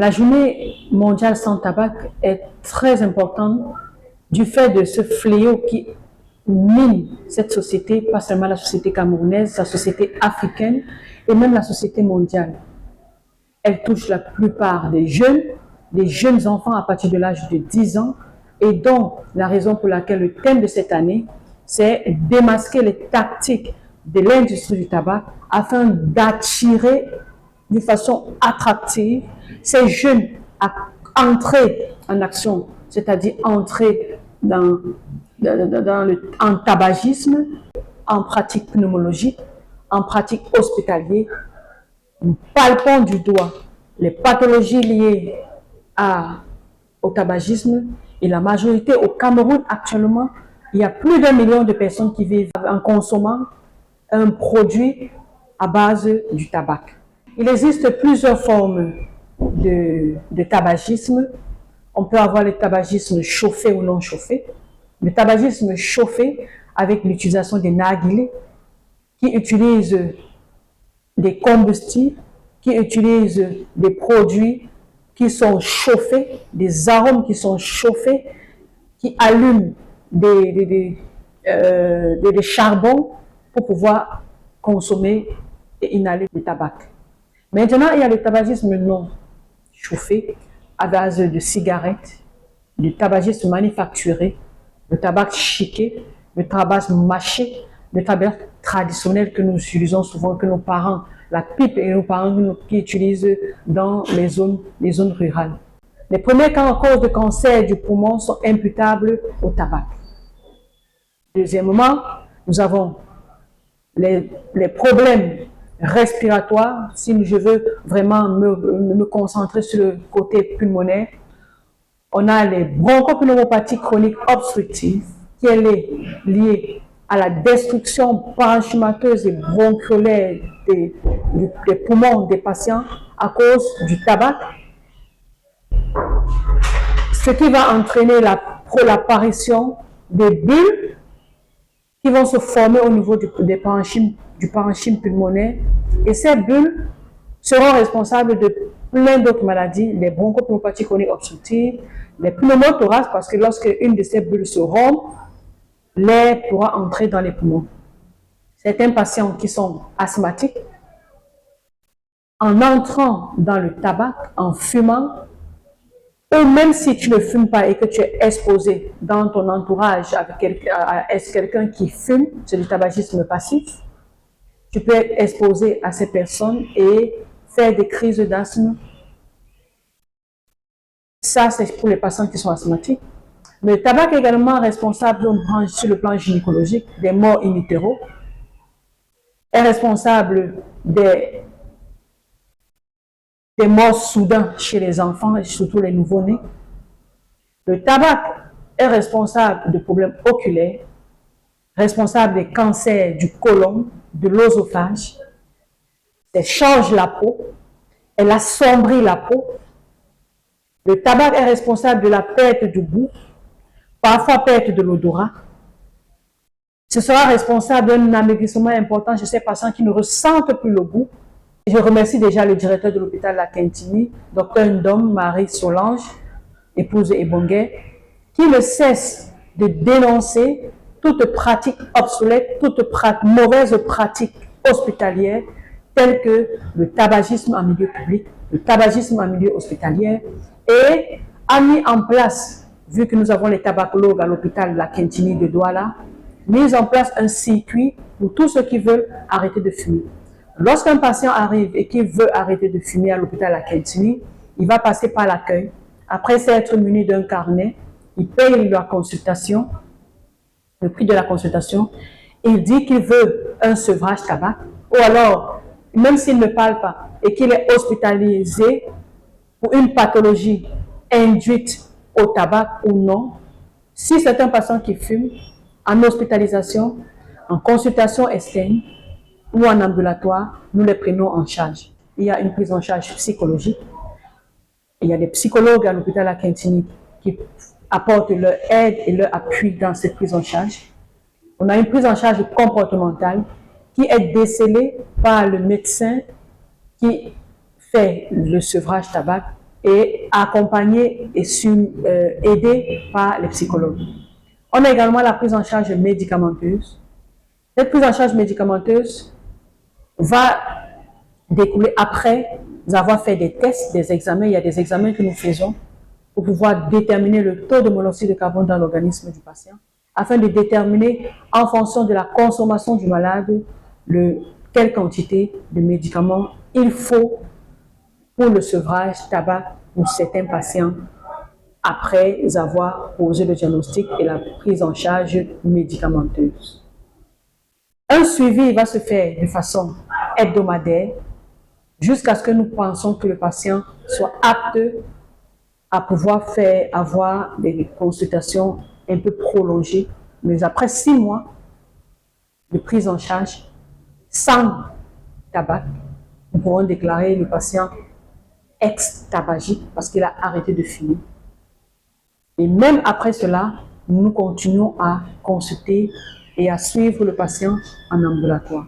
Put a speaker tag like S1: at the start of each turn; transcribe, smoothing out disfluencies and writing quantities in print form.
S1: La journée mondiale sans tabac est très importante du fait de ce fléau qui mine cette société, pas seulement la société camerounaise, la société africaine et même la société mondiale. Elle touche la plupart des jeunes enfants à partir de l'âge de 10 ans, et donc la raison pour laquelle le thème de cette année, c'est démasquer les tactiques de l'industrie du tabac afin d'attirer de façon attractive ces jeunes à entrer en action, c'est-à-dire entrer en tabagisme, en pratique pneumologique, en pratique hospitalière. Nous palpons du doigt les pathologies liées au tabagisme, et la majorité au Cameroun actuellement, il y a plus d'1 million de personnes qui vivent en consommant un produit à base du tabac. Il existe plusieurs formes de tabagisme. On peut avoir le tabagisme chauffé ou non chauffé. Le tabagisme chauffé avec l'utilisation des narguilés qui utilisent des combustibles, qui utilisent des produits qui sont chauffés, des arômes qui sont chauffés, qui allument des charbons pour pouvoir consommer et inhaler du tabac. Maintenant, il y a le tabagisme non chauffé à base de cigarettes, du tabagisme manufacturé, le tabac chiqué, le tabac mâché, le tabac traditionnel que nous utilisons souvent, que nos parents, la pipe et nos parents qui utilisent dans les zones rurales. Les premiers cas en cause de cancer du poumon sont imputables au tabac. Deuxièmement, nous avons les problèmes respiratoires. Si je veux vraiment me concentrer sur le côté pulmonaire, on a les bronchopneumopathies chroniques obstructives, qui est liée à la destruction parenchymateuse et bronchiolaire des poumons des patients à cause du tabac, ce qui va entraîner l'apparition des bulles qui vont se former au niveau du parenchyme pulmonaire, et ces bulles seront responsables de plein d'autres maladies, les bronchopneumopathies chroniques obstructives, les pneumothorax, parce que lorsque une de ces bulles se rompt, l'air pourra entrer dans les poumons. Certains patients qui sont asthmatiques, en entrant dans le tabac, en fumant, ou même si tu ne fumes pas et que tu es exposé dans ton entourage avec quelqu'un qui fume, c'est du tabagisme passif, tu peux être exposé à ces personnes et faire des crises d'asthme. Ça, c'est pour les patients qui sont asthmatiques. Mais le tabac est également responsable sur le plan gynécologique des morts in utero, est responsable des morts soudains chez les enfants et surtout les nouveau-nés. Le tabac est responsable de problèmes oculaires, responsable des cancers du côlon, de l'œsophage. Elle change la peau, elle assombrit la peau. Le tabac est responsable de la perte du goût, parfois perte de l'odorat. Ce sera responsable d'un amaigrissement important chez ces patients qui ne ressentent plus le goût. Je remercie déjà le directeur de l'hôpital La Quintini, Dr Ndom Marie Solange, épouse Ebonguet, qui ne cesse de dénoncer toute pratique obsolète, toute mauvaise pratique hospitalière, telle que le tabagisme en milieu public, le tabagisme en milieu hospitalier, et a mis en place, vu que nous avons les tabacologues à l'hôpital La Quintini de Douala, mis en place un circuit pour tous ceux qui veulent arrêter de fumer. Lorsqu'un patient arrive et qu'il veut arrêter de fumer à l'hôpital La Quintini, il va passer par l'accueil. Après s'être muni d'un carnet, il paye la consultation, le prix de la consultation, il dit qu'il veut un sevrage tabac, ou alors, même s'il ne parle pas et qu'il est hospitalisé pour une pathologie induite au tabac ou non, si c'est un patient qui fume, en hospitalisation, en consultation externe ou en ambulatoire, nous les prenons en charge. Il y a une prise en charge psychologique. Il y a des psychologues à l'hôpital La Quintini qui apportent leur aide et leur appui dans cette prise en charge. On a une prise en charge comportementale qui est décelée par le médecin qui fait le sevrage tabac et accompagné et aidé par les psychologues. On a également la prise en charge médicamenteuse. Cette prise en charge médicamenteuse va découler après avoir fait des tests, des examens. Il y a des examens que nous faisons pour pouvoir déterminer le taux de monoxyde de carbone dans l'organisme du patient, afin de déterminer en fonction de la consommation du malade quelle quantité de médicaments il faut pour le sevrage tabac pour certains patients après avoir posé le diagnostic et la prise en charge médicamenteuse. Un suivi va se faire de façon hebdomadaire jusqu'à ce que nous pensions que le patient soit apte à pouvoir avoir des consultations un peu prolongées. Mais après 6 mois de prise en charge sans tabac, nous pourrons déclarer le patient ex-tabagique parce qu'il a arrêté de fumer. Et même après cela, nous continuons à consulter et à suivre le patient en ambulatoire.